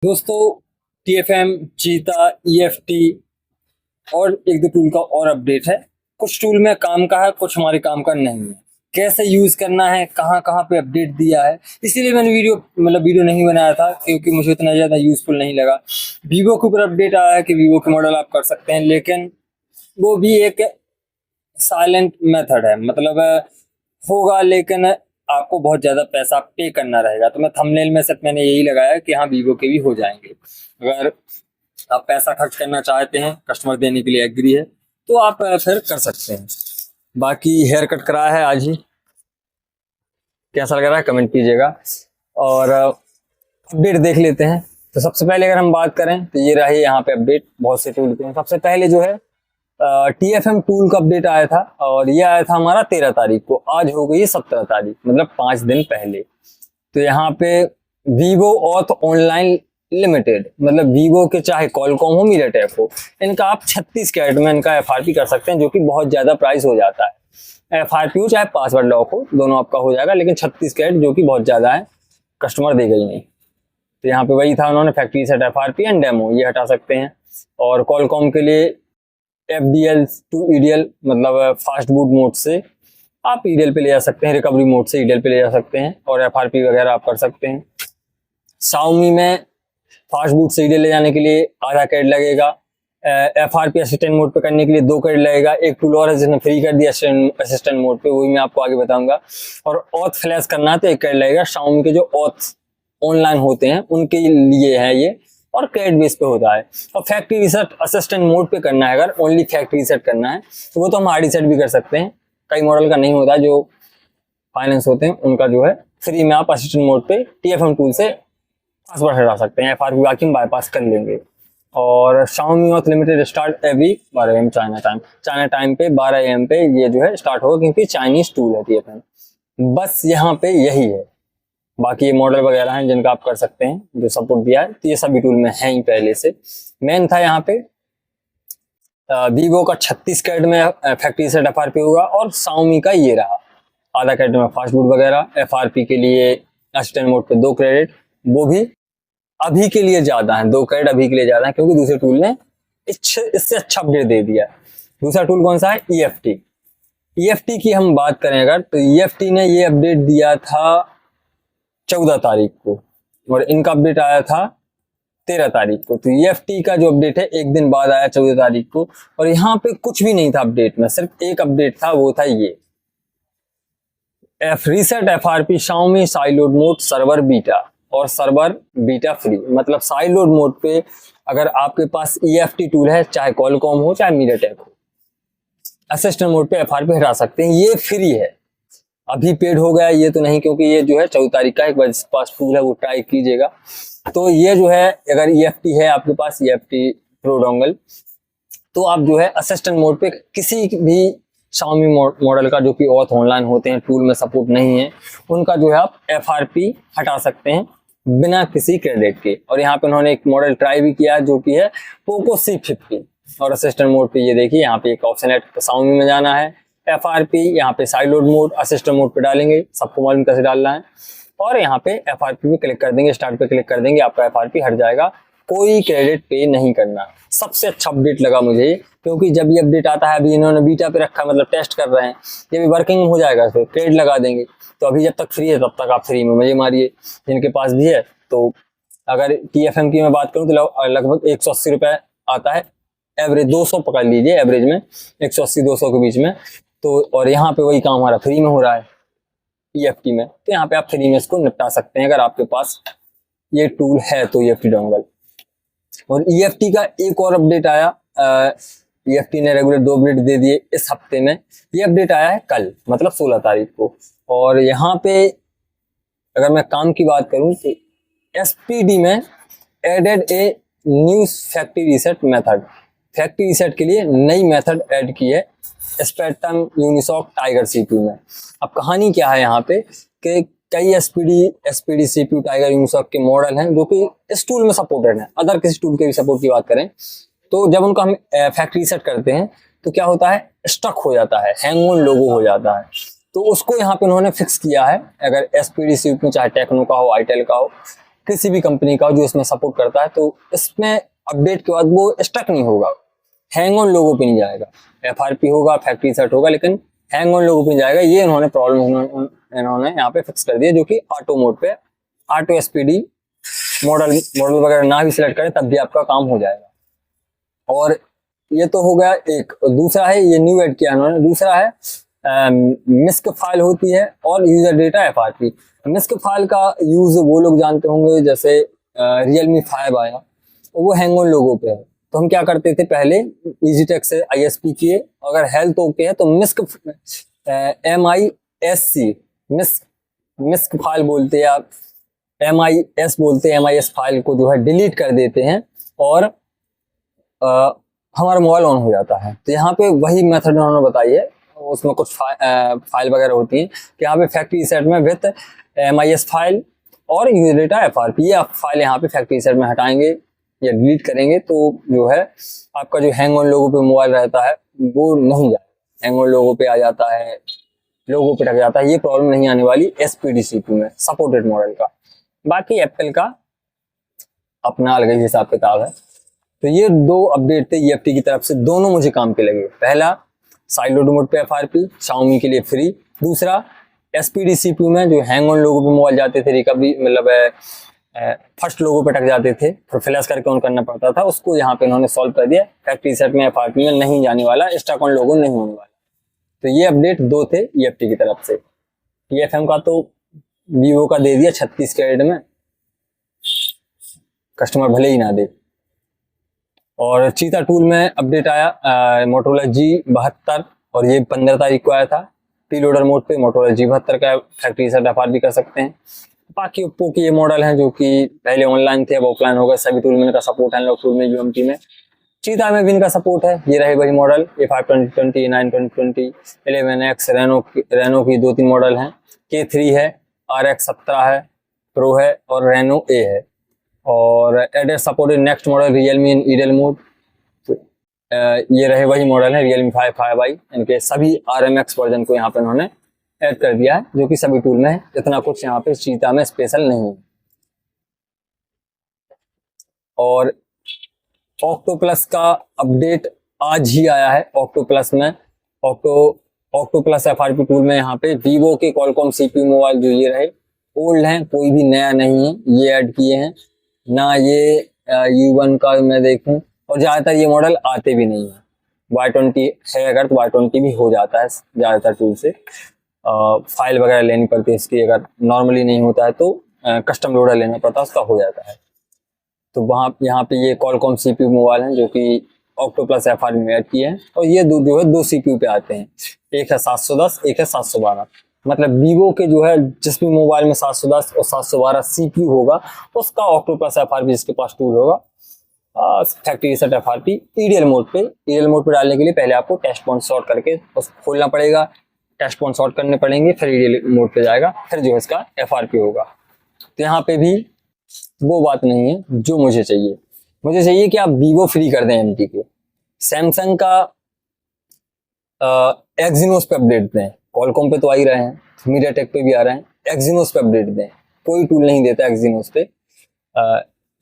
दोस्तों, TFM, चीता, EFT और एक दो टूल का और अपडेट है। कुछ टूल में काम का है, कुछ हमारे काम का नहीं है। कैसे यूज करना है, कहाँ कहाँ पे अपडेट दिया है, इसीलिए मैंने वीडियो नहीं बनाया था, क्योंकि मुझे उतना ज़्यादा यूजफुल नहीं लगा। वीवो के ऊपर अपडेट आया है कि वीवो के मॉडल आप कर सकते हैं, लेकिन वो भी एक साइलेंट मेथड है। मतलब होगा, लेकिन आपको बहुत ज़्यादा पैसा पे करना रहेगा। तो मैं थंबनेल में सिर्फ मैंने यही लगाया कि हाँ, वीवो के भी हो जाएंगे। अगर आप पैसा खर्च करना चाहते हैं, कस्टमर देने के लिए एग्री है, तो आप फिर कर सकते हैं। बाकी हेयर कट कराया है आज ही, कैसा लग रहा है कमेंट कीजिएगा। और अपडेट देख लेते हैं। तो सबसे पहले अगर हम बात करें तो ये रही यहाँ पे अपडेट, बहुत से टूल के हैं। सबसे पहले जो है TFM टूल का अपडेट आया था, और ये आया था हमारा 13 तारीख को। आज हो गई 17 तारीख, मतलब 5 दिन पहले। तो यहाँ पे वीवो ऑथ ऑनलाइन लिमिटेड, मतलब वीवो के चाहे कॉलकॉम हो, मीडियाटेक हो, इनका आप 36 कैरेट में इनका FRP कर सकते हैं, जो कि बहुत ज्यादा प्राइस हो जाता है। FRP हो चाहे पासवर्ड लॉक हो, दोनों आपका हो जाएगा, लेकिन 36 कैरेट जो कि बहुत ज्यादा है, कस्टमर देगा ही नहीं। तो यहाँ पे वही था, उन्होंने factory set FRP and demo ये हटा सकते हैं। और कॉलकॉम के लिए FDL टू EDL, मतलब फास्ट बूट मोड से आप EDL पे ले जा सकते हैं, रिकवरी मोड से EDL पे ले जा सकते हैं, और FRP वगैरह आप कर सकते हैं। Xiaomi में फास्ट बूट से EDL ले जाने के लिए आधा कैरेट लगेगा। FRP असिस्टेंट मोड पे करने के लिए 2 कैरेट लगेगा। एक टूल और है जिसने फ्री कर दिया असिस्टेंट मोड पे, वही मैं आपको आगे बताऊंगा। और ऑथ फ्लैश करना है तो 1 कैरेट लगेगा। Xiaomi के जो ऑथ ऑनलाइन होते हैं उनके लिए है ये, और क्रेडिट बेस पे होता है। और फैक्ट्री रीसेट असिस्टेंट मोड पे करना है, अगर ओनली फैक्ट्री रीसेट करना है तो वो तो हम हार्ड रीसेट भी कर सकते हैं। कई मॉडल का नहीं होता, जो फाइनेंस होते हैं उनका जो है फ्री में आप असिस्टेंट मोड पे TFM टूल से पासवर्ड हटा सकते हैं। FRP बाकी हम बाईपास कर लेंगे। और Xiaomi auth limited start every 12 AM China time पे 12 AM पे ये जो है स्टार्ट होगा, क्योंकि चाइनीज टूल है TFM। बस यहाँ पे यही है। बाकी ये मॉडल वगैरह हैं जिनका आप कर सकते हैं, जो सपोर्ट दिया है। तो ये सभी टूल में है ही पहले से। मेन था यहाँ पे वीवो का 36 कैरेट में फैक्ट्री सेट FRP होगा, और Xiaomi का ये रहा आधा कैरेट में फास्ट फूड वगैरह। FRP के लिए असिस्टेंट मोड पे 2 क्रेडिट, वो भी अभी के लिए ज्यादा है, 2 क्रेडिट अभी के लिए ज्यादा है, क्योंकि दूसरे टूल ने इससे अच्छा अपडेट दे दिया। दूसरा टूल कौन सा है? EFT की हम बात करें अगर, तो EFT ने ये अपडेट दिया था 14 तारीख को, और इनका अपडेट आया था 13 तारीख को। तो EFT का जो अपडेट है एक दिन बाद आया 14 तारीख को, और यहाँ पे कुछ भी नहीं था अपडेट में, सिर्फ एक अपडेट था, वो था ये reset FRP Xiaomi siloed mode server beta और सर्वर बीटा फ्री। मतलब साइलोड मोड पे अगर आपके पास EFT टूल है, चाहे कॉलकॉम हो चाहे मीडियाटेक हो, असिस्टेंट मोड पे FRP हटा सकते हैं। ये फ्री है, अभी पेड हो गया ये तो नहीं, क्योंकि ये जो है 14 तारीख का, एक बार जिसके पास टूल है वो ट्राई कीजिएगा। तो ये जो है, अगर EFT है आपके पास, EFT प्रो डोंगल, तो आप जो है असिस्टेंट मोड पे किसी भी Xiaomi मॉडल का जो कि ऑथ ऑनलाइन होते हैं, टूल में सपोर्ट नहीं है, उनका जो है आप FRP हटा सकते हैं बिना किसी क्रेडिट के। और यहाँ पे उन्होंने एक मॉडल ट्राई भी किया जो कि है पोको C50। और असिस्टेंट मोड पे ये देखिए, यहाँ पे एक ऑप्शन है, Xiaomi में जाना है, FRP, यहाँ पे side load mode assistant mode पे डालेंगे, सबको मालूम कैसे डालना है, और यहाँ पे FRP पे क्लिक कर देंगे, स्टार्ट पे क्लिक कर देंगे, आपका FRP हट जाएगा। कोई क्रेडिट पे नहीं करना। सबसे अच्छा अपडेट लगा मुझे, क्योंकि जब ये अपडेट आता है, अभी इन्होंने बीटा पे रखा, मतलब टेस्ट कर रहे हैं, ये भी वर्किंग हो जाएगा, फिर क्रेडिट लगा देंगे। तो अभी जब तक फ्री है तब तक आप फ्री में मजे मारिए, जिनके पास भी है। तो अगर TFM की मैं बात करूँ तो लगभग 180 रुपए आता है एवरेज, 200 पकड़ लीजिए एवरेज में, 180-200 के बीच में। तो और यहाँ पे वही काम हमारा फ्री में हो रहा है EFT में, तो यहाँ पे आप फ्री में इसको निपटा सकते हैं अगर आपके पास ये टूल है तो, EFT डोंगल। और EFT का एक और अपडेट आया, EFT ने रेगुलर 2 अपडेट दे दिए इस हफ्ते में। ये अपडेट आया है कल, मतलब 16 तारीख को। और यहाँ पे अगर मैं काम की बात करूँ तो SPD में added a new factory reset method, factory reset के लिए नई मेथड ऐड की है स्पेक्ट्रम यूनिसॉक टाइगर CPU में। अब कहानी क्या है यहाँ पे, कि कई SPD CPU टाइगर यूनिसॉक के मॉडल हैं जो कि इस टूल में सपोर्टेड हैं। अदर किसी टूल के भी सपोर्ट की बात करें तो जब उनका हम फैक्ट्री रीसेट करते हैं तो क्या होता है, स्टक हो जाता है, हैंग ऑन लोगो हो जाता है। तो उसको यहाँ पे उन्होंने फिक्स किया है। अगर SPD CPU में चाहे टेक्नो का हो, आईटेल का हो, किसी भी कंपनी का जो इसमें सपोर्ट करता है, तो इसमें अपडेट के बाद वो स्टक नहीं होगा, हैंग ऑन लोगों पे नहीं जाएगा। FRP होगा, फैक्ट्री सेट होगा, लेकिन हैंग ऑन लोगों पे नहीं जाएगा। ये इन्होंने प्रॉब्लम इन्होंने यहाँ पे फिक्स कर दिया, जो कि ऑटो मोड पे, ऑटो SPD मॉडल वगैरह ना भी सिलेक्ट करें तब भी आपका काम हो जाएगा। और ये तो हो गया एक। दूसरा है, ये न्यू ऐड किया इन्होंने, दूसरा है मिस्क फाइल होती है और यूजर डेटा FRP। मिस्क फाइल का यूज वो लोग जानते होंगे, जैसे Realme 5 आया, वो हैंग ऑन लोगों पे है, तो हम क्या करते थे पहले, EasyTech से ISP किए, अगर हेल्थ ओके है तो मिस्क MISC मिस्क फाइल बोलते हैं आप, MIS बोलते हैं, MIS फाइल को जो है डिलीट कर देते हैं और हमारा मोबाइल ऑन हो जाता है। तो यहाँ पे वही मेथड उन्होंने बताई है, उसमें कुछ फाइल वगैरह होती हैं कि यहाँ पे फैक्ट्री सेट में विथ MIS फाइल और यूजर डेटा FRP, ये आप फाइल यहाँ पे फैक्ट्री सेट में हटाएंगे या डिलीट करेंगे तो जो है आपका जो हैंग ऑन लोगों पे मोबाइल रहता है वो नहीं जाए, हैंग ऑन लोगों पे आ जाता है, लोगों पे टक जाता है, ये प्रॉब्लम नहीं आने वाली SPD CPU में सपोर्टेड मॉडल का। बाकी एप्पल का अपना अलग ही हिसाब किताब है। तो ये 2 अपडेट थे EFT की तरफ से, दोनों मुझे काम के लगे। पहला साइड लोड मोड पे FRP, Xiaomi के लिए फ्री। दूसरा SPD CPU में जो हैंग ऑन लोगों पे मोबाइल जाते थे, रिकवरी मतलब फर्स्ट लोगों पे टक जाते थे, फिर फ्लैश करके ऑन करना पड़ता था, उसको यहाँ पे इन्होंने सॉल्व कर दिया। फैक्ट्री सेट में FRP में नहीं जाने वाला, स्टक ऑन लोगो नहीं होने वाला। तो ये अपडेट 2 थे EFT की तरफ से। TFM का तो Vivo का दे दिया 36 कैरेट में, कस्टमर भले ही ना दे। और चीता टूल में अपडेट आया मोटोरोला G72, और ये 15 तारीख को आया था। प्रीलोडर मोड पे मोटोरोला G72 का फैक्ट्री सेट FRP कर सकते हैं। बाकी ओप्पो के ये मॉडल हैं जो कि पहले ऑनलाइन थे, अब ऑफलाइन हो गए। सभी टूल में इनका सपोर्ट है, अनलॉक टूल में, UMT में, चीता में भी इनका सपोर्ट है। ये रहे वही model, A5 2020, A9 2020, 11X, Reno की 2-3 मॉडल हैं, K3 है, RX 17 है, प्रो है और रेनो A है। और added supported next model Realme in idle mode. ये रहे वही मॉडल है Realme 5 5i, इनके सभी RMX वर्जन को यहाँ पे इन्होंने ऐड कर दिया है, जो कि सभी टूल में है। इतना कुछ यहाँ पे चीता में स्पेशल नहीं है। और ऑक्टो प्लस का अपडेट आज ही आया है। ऑक्टो प्लस में ऑक्टो प्लस FRP टूल में यहाँ पे Vivo के Qualcomm CPU मोबाइल जो ये रहे ओल्ड हैं, कोई भी नया नहीं है, ये ऐड किए हैं ना। ये U1 का मैं देखूं, और ज्यादातर ये मॉडल आते भी नहीं है। Y20 है अगर तो Y20 भी हो जाता है ज्यादातर टूल से। फाइल वगैरह लेनी पड़ती है इसकी, अगर नॉर्मली नहीं होता है तो कस्टम लोडर लेना पड़ता है, उसका हो जाता है। तो वहाँ यहाँ पे ये Qualcomm CPU मोबाइल हैं जो कि ऑक्टो प्लस FRP में ऐड किए हैं। और ये जो है 2 CPU पे आते हैं, एक है 710, एक है 712। मतलब Vivo के जो है जिस भी मोबाइल में 710 और 712 CPU होगा, उसका ऑक्टो प्लस FRP जिसके पास टूल होगा factory set FRP EDL mode पे डालने के लिए पहले आपको टेस्ट पॉइंट शॉर्ट करके उसको खोलना पड़ेगा, टेस्ट पॉइंट शॉर्ट करने पड़ेंगे, फिर EDL मोड पे जाएगा, फिर जो है इसका FRP होगा। तो यहाँ पे भी वो बात नहीं है जो मुझे चाहिए कि आप Vivo फ्री कर दें MT के। सैमसंग का Exynos पे अपडेट दें, Qualcomm पे तो आ ही रहे हैं, MediaTek पे भी आ रहे हैं, Exynos पे अपडेट दें। कोई टूल नहीं देता Exynos पे,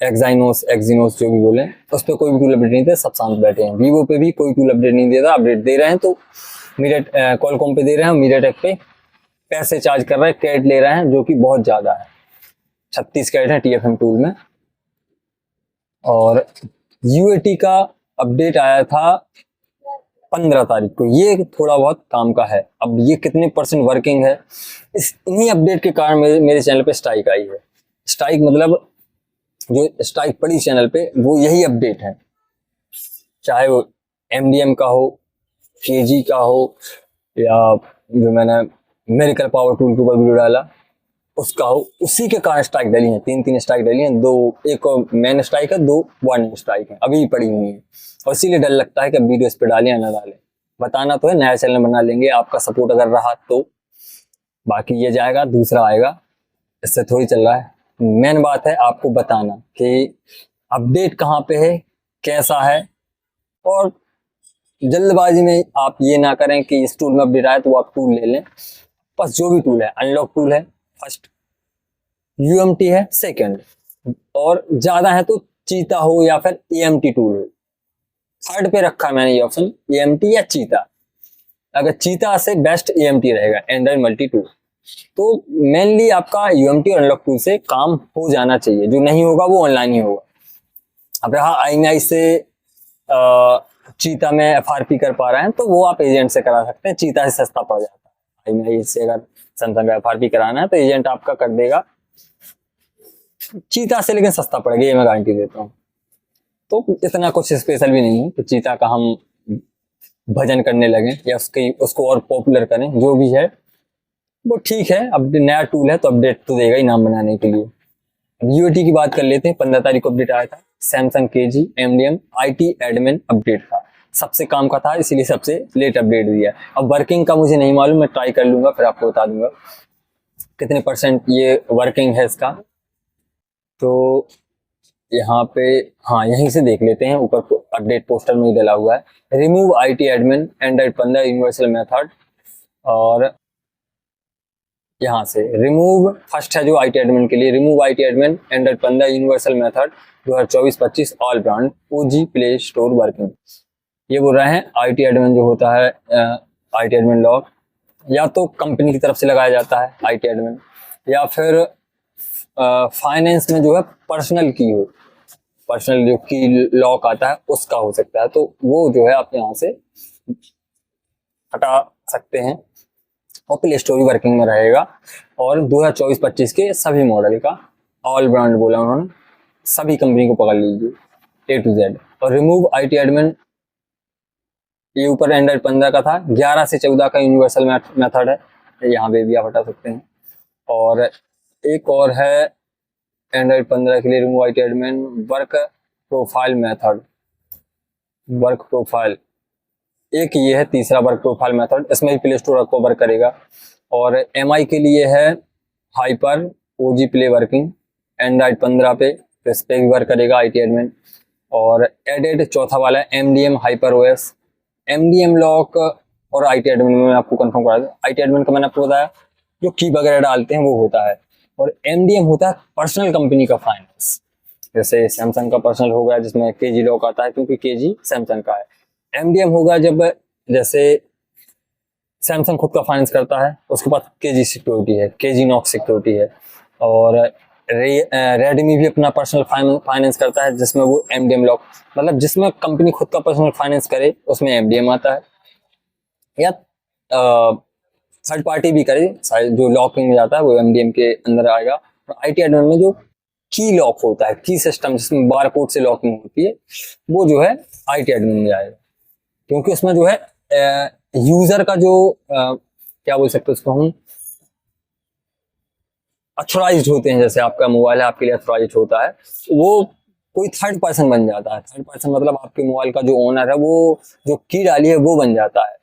Exynos जो भी बोले, उस पर कोई भी टूल अपडेट नहीं देता, सब शांत बैठे हैं। Vivo पे भी कोई टूल अपडेट नहीं देता, अपडेट दे रहे हैं तो Qualcomm पे दे रहे हैं, MediaTek पे पैसे चार्ज कर रहे हैं, कैरेट ले रहे हैं जो कि बहुत ज्यादा है, 36 कैरेट है TFM टूल में। और UAT का अपडेट आया था 15 तारीख को, ये थोड़ा बहुत काम का है। अब ये कितने % वर्किंग है, इन्हीं अपडेट के कारण मेरे चैनल पे स्ट्राइक आई है। स्ट्राइक मतलब जो स्ट्राइक पड़ी चैनल पे वो यही अपडेट है, चाहे वो MDM का हो, KG का हो, या जो मैंने मेरिकल पावर टूल के ऊपर वीडियो डाला उसका हो, उसी के कारण स्ट्राइक डली है। 3 स्ट्राइक डली हैं, 2 एक मैन स्ट्राइक है, 2 वार्निंग स्ट्राइक है, अभी पड़ी हुई है। और इसीलिए डर लगता है कि वीडियो इस पे डालें या ना डालें। बताना तो है, नया चैनल बना लेंगे, आपका सपोर्ट अगर रहा तो। बाकी ये जाएगा, दूसरा आएगा, इससे थोड़ी चल रहा है। मेन बात है आपको बताना कि अपडेट कहाँ पे है, कैसा है। और जल्दबाजी में आप ये ना करें कि इस टूल में अपडेट आए तो वो आप टूल ले लें। बस जो भी टूल है, अनलॉक टूल है फर्स्ट, UMT है सेकंड, और ज्यादा है तो चीता हो या फिर EMT टूल हो। थर्ड पे रखा है मैंने ये ऑप्शन, EMT या चीता। अगर चीता से बेस्ट EMT रहेगा, एंड्रॉइड मल्टी टूल। तो मेनली आपका UMT और अनलॉक टूल से काम हो जाना चाहिए, जो नहीं होगा वो ऑनलाइन ही होगा। अब रहा IMEI से चीता में FRP कर पा रहे हैं तो वो आप एजेंट से करा सकते हैं, चीता से सस्ता पड़ जाता है। IMEI से अगर सैमसंग का FRP कराना है तो एजेंट आपका कर देगा चीता से, लेकिन सस्ता पड़ेगा, ये मैं गारंटी देता हूँ। तो इतना कुछ स्पेशल भी नहीं है तो चीता का हम भजन करने लगे या उसको और पॉपुलर करें, जो भी है वो ठीक है। अब नया टूल है तो अपडेट तो देगा ही नाम बनाने के लिए। UAT की बात कर लेते हैं। 15 तारीख को अपडेट आया था, Samsung KG MDM IT admin update था, सबसे काम का था, इसीलिए सबसे लेट अपडेट दिया। अब वर्किंग का मुझे नहीं मालूम, मैं ट्राई कर लूंगा फिर आपको बता दूंगा कितने % ये वर्किंग है इसका। तो यहाँ पे हाँ, यहीं से देख लेते हैं, ऊपर अपडेट पोस्टर में ही डला हुआ है। Remove IT admin Android 15 universal method, और यहाँ से रिमूव फर्स्ट है जो IT एडमिन के लिए, remove IT admin Android 15 universal method 2024-25 all brand OG play store working. ये बोल रहे हैं IT एडमिन जो होता है, IT एडमिन लॉक या तो कंपनी की तरफ से लगाया जाता है IT एडमिन, या फिर फाइनेंस में जो है पर्सनल की हो, पर्सनल जो की लॉक आता है उसका हो सकता है, तो वो जो है आप यहाँ से हटा सकते हैं और प्ले स्टोर वर्किंग में रहेगा। और 2024-25 के सभी मॉडल का ऑल ब्रांड बोला उन्होंने, सभी कंपनी को पकड़ लीजिए A to Z। और रिमूव IT एडमिन, ये ऊपर एंड्रॉइड 15 का था, 11 से 14 का यूनिवर्सल मेथड है, यहाँ पे भी आप हटा सकते हैं। और एक और है एंड्रॉइड 15 के लिए remove IT admin work profile method, work profile, एक ये है तीसरा वर्क प्रोफाइल मेथड, इसमें भी प्ले स्टोर आपको वर्क करेगा। और MI के लिए है hyper OG play working, Android 15 पे, तो इस पे भी वर्क करेगा IT एडमिन। और एडेड चौथा वाला है MDM hyper OS, MDM lock और IT एडमिन में आपको कंफर्म करा दूं। IT एडमिन का मैंने आपको बताया जो की वगैरह डालते हैं वो होता है, और MDM होता है पर्सनल कंपनी का फाइनेंस, जैसे सैमसंग का पर्सनल हो गया जिसमें KG लॉक आता है क्योंकि KG सैमसंग का है। MDM होगा जब जैसे सैमसंग खुद का फाइनेंस करता है, उसके पास KG सिक्योरिटी है, KG नॉक सिक्योरिटी है। और रेडमी भी अपना पर्सनल फाइनेंस करता है जिसमें वो MDM लॉक, मतलब जिसमें कंपनी खुद का पर्सनल फाइनेंस करे उसमें MDM आता है, या थर्ड पार्टी भी करे जो लॉकिंग में जाता है वो MDM के अंदर आएगा। और IT एडमिन में जो की लॉक होता है, की सिस्टम जिसमें बार कोड से लॉकिंग होती है, वो जो है IT एडमिन में आएगा, क्योंकि उसमें जो है यूजर का जो क्या बोल सकते हैं उसको हम, अथोराइज्ड होते हैं, जैसे आपका मोबाइल है आपके लिए अथोराइज्ड होता है, वो कोई थर्ड पर्सन बन जाता है। थर्ड पर्सन मतलब आपके मोबाइल का जो ओनर है, वो जो की डाली है वो बन जाता है,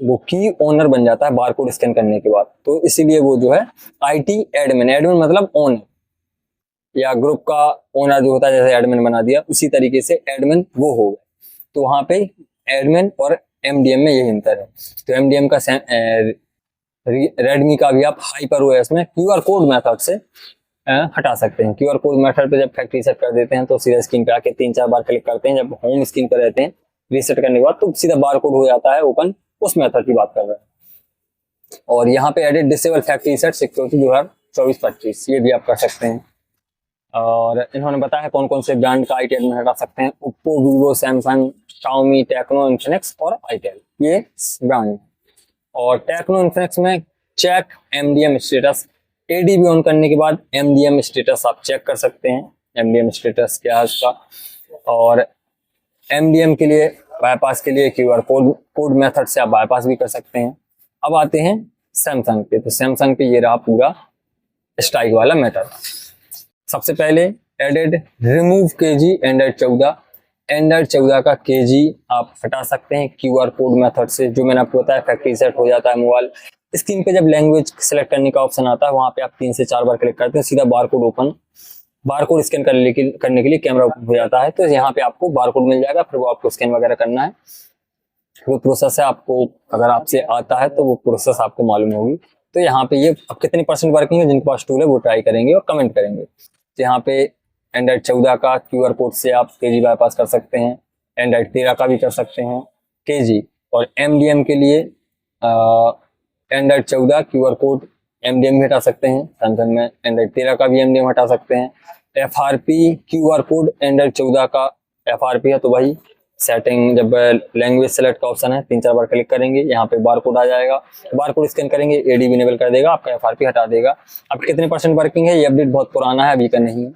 वो की ओनर बन जाता है बारकोड स्कैन करने के बाद। तो इसीलिए वो जो है IT एडमिन, एडमिन मतलब ओनर, या ग्रुप का ओनर जो होता है, जैसे एडमिन बना दिया उसी तरीके से एडमिन वो हो गए। तो वहां पे एडमिन और MDM में यही अंतर है। तो MDM का रेडमी का भी आप हाइपर OS में QR कोड मेथड से हटा सकते हैं। QR कोड मेथड पे जब फैक्ट्री सेट कर देते हैं तो सीधा स्क्रीन पे आके 3-4 बार क्लिक करते हैं, जब होम स्क्रीन पर रहते हैं रीसेट करने के बाद तो सीधा बार कोड हो जाता है ओपन, उस मेथड की बात कर रहे हैं। और यहाँ पे edit disable factory set security 2024-25 ये भी आप कर सकते हैं। और इन्होंने बताया कौन कौन से ब्रांड का IT एडमिन हटा सकते हैं, Oppo, Vivo, Samsung, Xiaomi, Tecno, Infinix और आईटेल, ये ब्रांड है। और टेक्नो इन्फिनिक्स में check MDM status, ADB on करने के बाद MDM स्टेटस आप चेक कर सकते हैं, MDM स्टेटस क्या है उसका। और MDM के लिए बाईपास के लिए QR कोड मेथड से आप बाईपास भी कर सकते हैं। अब आते हैं सैमसंग पे, तो सैमसंग पे ये रहा पूरा स्ट्राइक वाला मेथड। सबसे पहले एडेड रिमूव KG एंड्रॉइड 14 का KG आप हटा सकते हैं QR कोड मेथड से, जो मैंने आपको बताया फैक्ट्री सेट हो जाता है मोबाइल स्क्रीन पे। जब लैंग्वेज सेलेक्ट करने का ऑप्शन आता है वहां पे आप 3 से 4 बार क्लिक करते हैं, सीधा बारकोड ओपन, बारकोड स्कैन करने के लिए कैमरा ओपन हो जाता है, तो यहाँ पे आपको बारकोड मिल जाएगा, फिर वो आपको स्कैन वगैरह करना है, वो प्रोसेस है। आपको अगर आपसे आता है तो वो प्रोसेस आपको मालूम होगी। तो यहाँ पे ये अब कितनी % वर्किंग है, जिनके पास टूल है वो ट्राई करेंगे और कमेंट करेंगे। तो यहाँ पे एंड्रॉइड 14 का QR कोड से आप KG बाईपास कर सकते हैं, एंड्रॉइड 13 का भी कर सकते हैं KG। और MDM के लिए एंड्रॉइड 14 QR कोड MDM भी हटा सकते हैं, सैमसंग में एंड्रॉइड 13 का भी MDM हटा सकते हैं। FRP QR कोड एंड्रॉइड 14 का FRP है, तो भाई सेटिंग जब लैंग्वेज सेलेक्ट का ऑप्शन है 3-4 बार क्लिक करेंगे, यहाँ पे बार कोड आ जाएगा, बार कोड स्कैन करेंगे, ADB इनेबल कर देगा, आपका FRP हटा देगा। अब कितने % वर्किंग है, ये अपडेट बहुत पुराना है, अभी का नहीं है।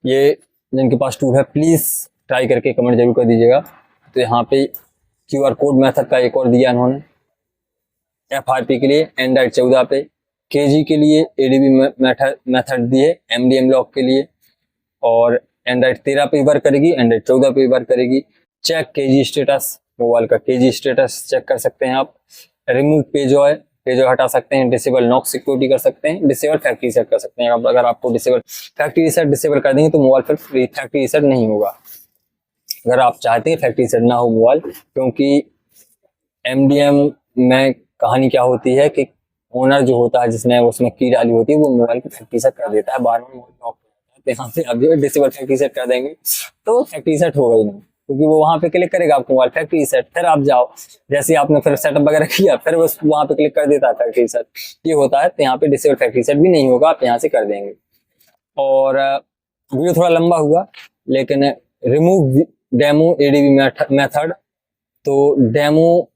ये जिनके पास टूल है प्लीज ट्राई करके कमेंट जरूर कर दीजिएगा। तो यहाँ पे QR कोड मेथड का एक और दिया इन्होंने FRP के लिए एंड्रॉइड 14 पे, KG के लिए ADB मेथड दिए MDM लॉक के लिए, और एंड्रॉइड 13 पे वर्क करेगी, एंड्रॉइड 14 पे वर्क करेगी। चेक KG स्टेटस, मोबाइल का KG स्टेटस चेक कर सकते हैं आप। रिमूव पेज हटा सकते हैं, डिसेबल नॉक सिक्योरिटी कर सकते हैं, डिसेबल फैक्ट्री रीसेट कर सकते हैं। अगर आपको फैक्ट्री रीसेट डिसेबल कर देंगे तो मोबाइल पर फैक्ट्री रीसेट नहीं होगा। अगर आप चाहते हैं फैक्ट्री रीसेट ना हो मोबाइल, क्योंकि MDM में कहानी क्या होती है कि ओनर जो होता है जिसने उसमें की डाली होती है, वो मोबाइल की फैक्ट्री रीसेट कर देता है, बार बार मोबाइल लॉक हो जाता है। यहाँ से आप जो डिसेबल फैक्ट्री रीसेट कर देंगे तो फैक्ट्री रीसेट होगा ही नहीं, क्योंकि वो वहां पे क्लिक करेगा आपको मोबाइल फैक्ट्री रीसेट, फिर आप जाओ, जैसे आपने फिर सेटअप वगैरह किया, फिर बस वहां पे क्लिक कर देता है फैक्ट्री रीसेट, ये होता है। तो यहाँ पे डिसेबल फैक्ट्री रीसेट भी नहीं होगा, आप यहाँ से कर देंगे। और वीडियो थोड़ा लंबा हुआ, लेकिन रिमूव डेमो ADB मेथड, तो डेमो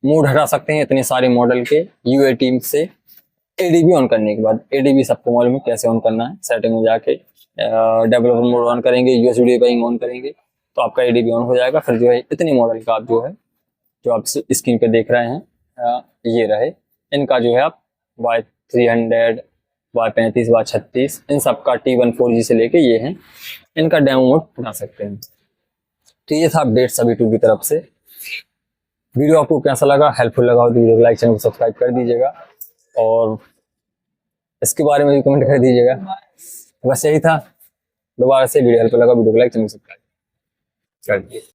मोड हटा सकते हैं इतने सारे मॉडल के UA टीम से ADB ऑन करने के बाद। ADB सबको मालूम है कैसे ऑन करना है, सेटिंग में जाके डेवलपर मोड ऑन करेंगे, US वीडियो बाइंग ऑन करेंगे, तो आपका ADB ऑन हो जाएगा। फिर जो है इतने मॉडल का आप जो आप स्क्रीन पे देख रहे हैं ये रहे, इनका जो है आप Y300, Y35, Y36, इन सबका T1 4G से लेके ये हैं, इनका डेमो मोड बना सकते हैं। तो ये था अपडेट सभी टूल की तरफ से। वीडियो आपको कैसा लगा, हेल्पफुल लगा हो तो वीडियो को लाइक, चैनल को सब्सक्राइब कर दीजिएगा, और इसके बारे में भी कमेंट कर दीजिएगा। बस यही था, दोबारा से वीडियो हेल्पफुल लगा, वीडियो को लाइक, चैनल को सब्सक्राइब कर दीजिए।